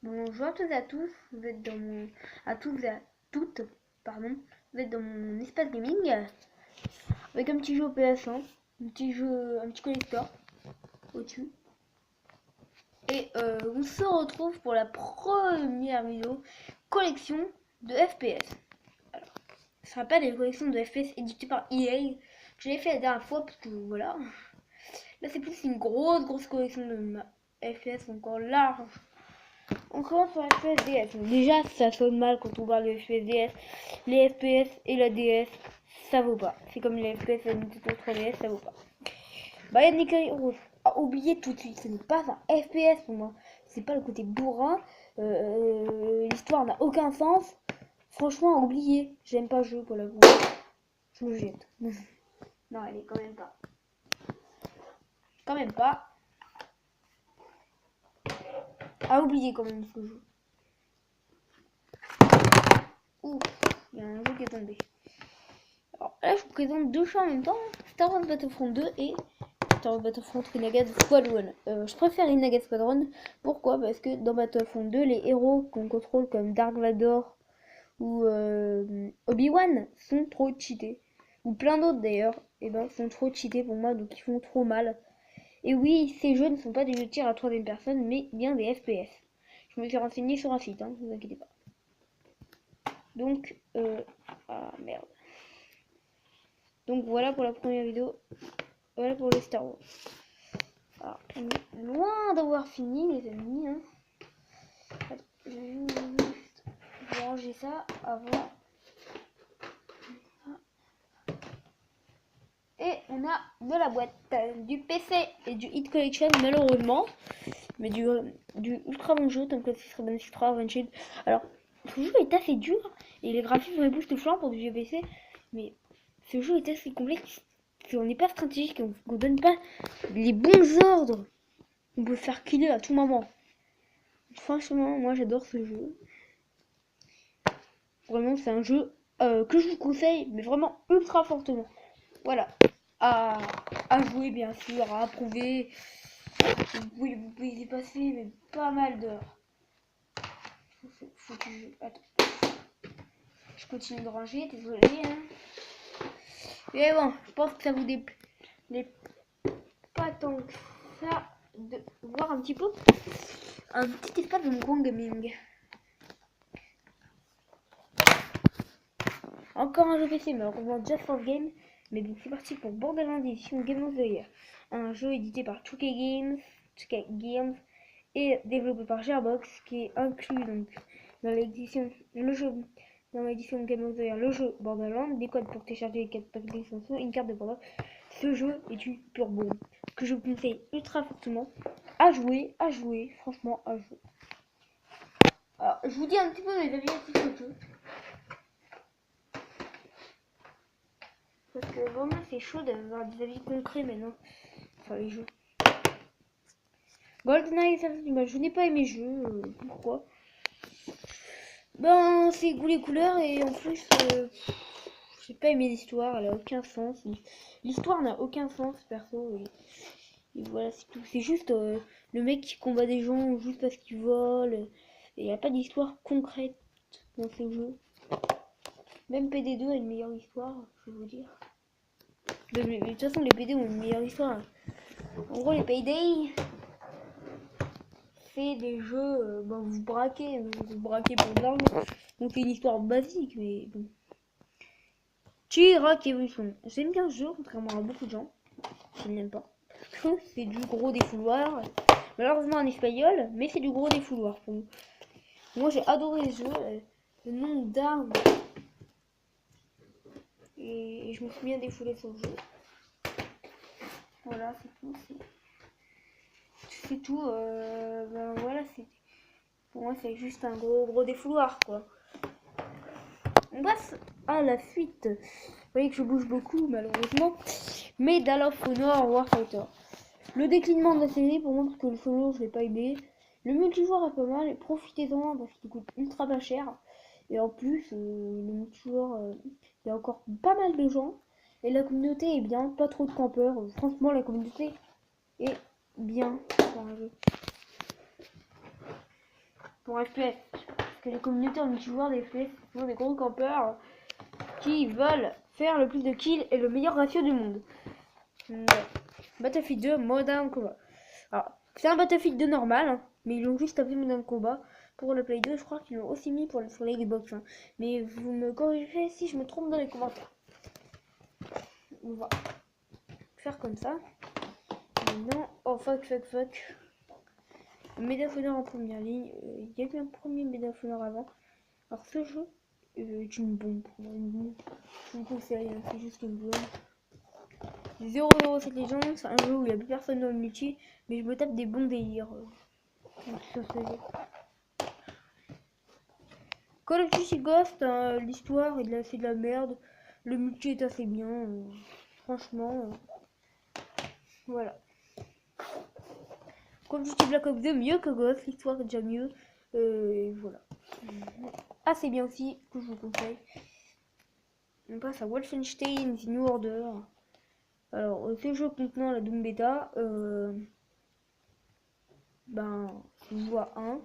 Bonjour à toutes et à tous, vous êtes dans mon... à tous et à toutes, pardon, vous êtes dans mon espace gaming avec un petit jeu au PS1, un petit collector au-dessus. Et on se retrouve pour la première vidéo collection de FPS. Alors, ce sera pas des collections de FPS éditées par EA. Je l'ai fait la dernière fois parce que voilà. Là c'est plus une grosse collection de FPS encore large. On commence par FPS DS. Donc déjà, ça sonne mal quand on parle de FPS DS. Les FPS et la DS, ça vaut pas. C'est comme les FPS et la Nintendo 3DS, ça vaut pas. Bionic Heroes a oublié tout de suite. Ce n'est pas un FPS pour moi. C'est pas le côté bourrin. L'histoire n'a aucun sens. Franchement, oublié. J'aime pas le jeu pour la vous. Je me jette. Non, elle est quand même pas. Quand même pas. À oublier quand même ce jeu. Ouh, il y a un jeu qui est tombé. Alors là, je vous présente deux jeux en même temps, Star Wars Battlefront 2 et Star Wars Battlefront Renegade Squadron. Je préfère Renegade Squadron. Pourquoi? Parce que dans Battlefront 2, les héros qu'on contrôle comme Dark Vador ou Obi-Wan sont trop cheatés. Ou plein d'autres d'ailleurs, et ben sont trop cheatés pour moi, donc ils font trop mal. Et oui, ces jeux ne sont pas des jeux de tir à troisième personne, mais bien des FPS. Je me suis renseigné sur un site, ne vous inquiétez pas. Donc, ah merde. Donc voilà pour la première vidéo. Voilà pour les Star Wars. Alors, on est loin d'avoir fini, les amis. Attends, je vais juste ranger ça avant. Et on a de la boîte, du PC et du Hit Collection, malheureusement. Mais du ultra bon jeu, comme Classic Raven Extra, Shield. Alors, ce jeu est assez dur et les graphismes époustouflants pour du vieux PC. Mais ce jeu est assez complexe. Si on n'est pas stratégique, on ne donne pas les bons ordres, on peut faire killer à tout moment. Franchement, moi j'adore ce jeu. Vraiment, c'est un jeu que je vous conseille, mais vraiment ultra fortement. Voilà. À jouer, bien sûr, à approuver. Vous pouvez y passer mais pas mal d'heures. Faut que je... Attends. Je continue de ranger, désolé. Mais bon, je pense que ça vous déplaît pas tant que ça de voir un petit peu un petit espace de mon coin gaming. Encore un jeu PC, mais on voit Just for Game. Mais donc c'est parti pour Borderlands édition Game of the Year. Un jeu édité par 2K Games et développé par Gearbox, qui est inclus donc dans l'édition, le jeu dans l'édition Game of the Year, le jeu Borderlands, des codes pour télécharger les 4 packs d'extension, une carte de Borderlands. Ce jeu est une pure bombe que je vous conseille ultra fortement à jouer, franchement à jouer. Alors je vous dis un petit peu mes avis sur ce jeu. Parce que vraiment c'est chaud d'avoir des avis concrets maintenant sur les jeux. GoldenEye, je n'ai pas aimé le jeu. Pourquoi? Ben c'est goût les couleurs et en plus j'ai pas aimé l'histoire, elle a aucun sens. L'histoire n'a aucun sens perso et voilà c'est tout. C'est juste le mec qui combat des gens juste parce qu'il vole. Et il n'y a pas d'histoire concrète dans ce jeu. Même PD2 a une meilleure histoire, je vais vous dire. Mais de toute façon, les PD ont une meilleure histoire. En gros, les Payday, c'est des jeux, vous braquez pour de l'argent. Donc c'est une histoire basique, mais bon. T-Rock Evolution. J'aime bien ce jeu, contrairement à beaucoup de gens. Je n'aime pas. C'est du gros défouloir. Malheureusement en espagnol, mais c'est du gros défouloir pour nous. Moi j'ai adoré ce jeu. Le nombre d'armes. Et je me suis bien défoulé sur le jeu. Voilà, c'est tout. C'est tout. Voilà, c'est. Pour moi, c'est juste un gros défouloir, quoi. On passe à la suite. Vous voyez que je bouge beaucoup, malheureusement. Medal of Honor Warfighter. Le déclinement de la série pour montrer que le solo, je l'ai pas aimé. Le multijoueur est pas mal, et profitez-en parce qu'il coûte ultra pas cher. Et en plus, le multijoueur, il y a encore pas mal de gens. Et la communauté est bien, pas trop de campeurs. Franchement, la communauté est bien pour un jeu. pour FPS. Parce que les communautés en multijoueur des FPS sont des gros campeurs qui veulent faire le plus de kills et le meilleur ratio du monde. Ouais. Battlefield 2 Modern Combat. Alors, c'est un Battlefield 2 normal, hein, mais ils l'ont juste appelé Modern Combat. Pour le Play 2, je crois qu'ils l'ont aussi mis sur les Xbox. Hein. Mais vous me corrigez si je me trompe dans les commentaires. On va faire comme ça. Maintenant, oh fuck. Medal of Honor en première ligne. Il y a eu un premier Medal of Honor avant. Alors ce jeu est une bombe. Je vous conseille, hein, c'est juste une bombe. 007 Legends, c'est un jeu où il n'y a plus personne dans le multi, mais je me tape des bons délires. Call of Duty Ghost, hein, l'histoire c'est de la merde. Le multi est assez bien. Franchement, voilà. Call of Duty Black Ops 2, mieux que Ghost, l'histoire est déjà mieux. Et voilà. Assez bien aussi, que je vous conseille. On passe à Wolfenstein The New Order. Alors, ce jeu contenant la Doom Beta, je vois un.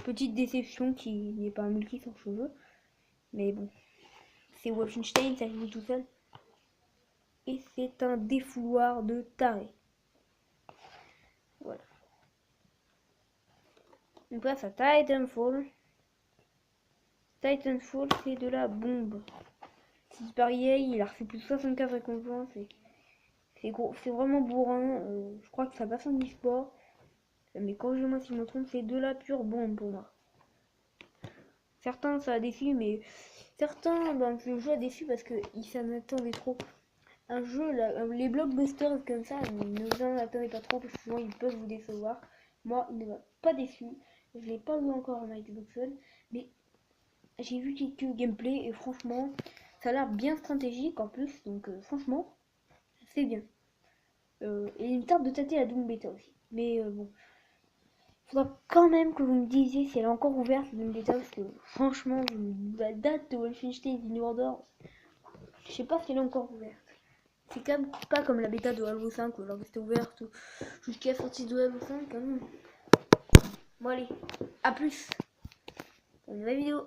Petite déception qui n'est pas un multi sans cheveux. Mais bon, c'est Wolfenstein, ça joue tout seul. Et c'est un défouloir de taré. Voilà. On passe à Titanfall. Titanfall, c'est de la bombe. C'est par EA, il a reçu plus de 75 récompenses. C'est vraiment bourrin. Je crois que ça passe en e-sport. Mais corrigez-moi si je me trompe, c'est de la pure bombe pour moi. Certains ça a déçu, mais certains, ce jeu a déçu parce qu'ils s'en attendaient trop. Un jeu, les blockbusters comme ça, ne vous en attendez pas trop parce que souvent ils peuvent vous décevoir. Moi, il ne m'a pas déçu. Je l'ai pas vu encore en Xbox One, mais j'ai vu quelques gameplays et franchement, ça a l'air bien stratégique en plus, donc franchement, c'est bien. Et il me tarde de tâter la Doom Beta aussi. Mais bon, faudra quand même que vous me disiez si elle est encore ouverte la Doom Beta, parce que franchement, la date de Wolfenstein The New Order, je sais pas si elle est encore ouverte. C'est quand même pas comme la bêta de Halo 5 où elle restait ouverte jusqu'à la sortie de Halo 5. Hein. Bon allez, à plus pour une nouvelle vidéo.